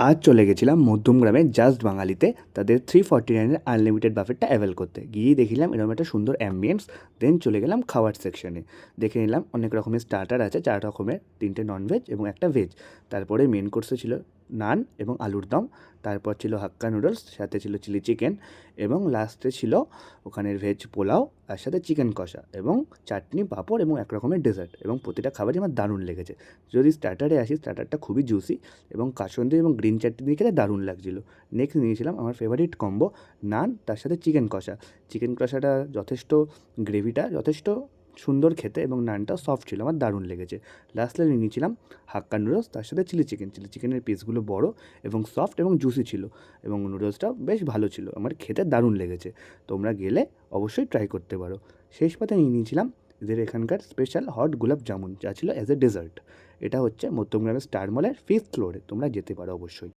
আজ চলে গেছিলাম মধ্যমগ্রামের জাস্ট বাঙালিতে তাদের 349-এর আনলিমিটেড বাফেটটা অ্যাভেল করতে। গিয়েই দেখলাম এরকম একটা সুন্দর অ্যাম্বিয়েন্স। দেন চলে গেলাম খাওয়ার সেকশনে। দেখে নিলাম অনেক রকমের স্টার্টার আছে, 4 রকমের, 3টে ননভেজ এবং একটা ভেজ। তারপরে মেন কোর্সে ছিল নান এবং আলুর দম। তারপর ছিল হাক্কা নুডলস, সাথে ছিল চিলি চিকেন, এবং লাস্টে ছিল ওখানের ভেজ পোলাও আর সাথে চিকেন কষা এবং চাটনি, পাঁপড় এবং এক রকমের ডেজার্ট। এবং প্রতিটা খাবারই আমার দারুণ লেগেছে। যদি স্টার্টারে আসি, স্টার্টারটা খুবই জুসি এবং কাসুন্দি এবং গ্রিন চাটনি দিয়ে খেতে দারুণ লাগছিলো। নেক্সট নিয়েছিলাম আমার ফেভারিট কম্বো, নান তার সাথে চিকেন কষা। চিকেন কষাটা যথেষ্ট, গ্রেভিটা যথেষ্ট সুন্দর খেতে এবং নানটাও সফট ছিল, আমার দারুণ লেগেছে। লাস্টে নিয়েছিলাম হাক্কা নুডলস তার সাথে চিলি চিকেন। চিলি চিকেনের পিসগুলো বড় এবং সফট এবং জুসি ছিল, এবং নুডলসটাও বেশ ভালো ছিল, আমার খেতে দারুণ লেগেছে। তোমরা গেলে অবশ্যই ট্রাই করতে পারো। শেষ পাতে নিয়েছিলাম এদের এখানকার স্পেশাল হট গোলাপ জামুন, যা ছিল অ্যাজ এ ডেজার্ট। এটা হচ্ছে মধ্যমগ্রামের স্টার মলের 5th ফ্লোরে, তোমরা যেতে পারো অবশ্যই।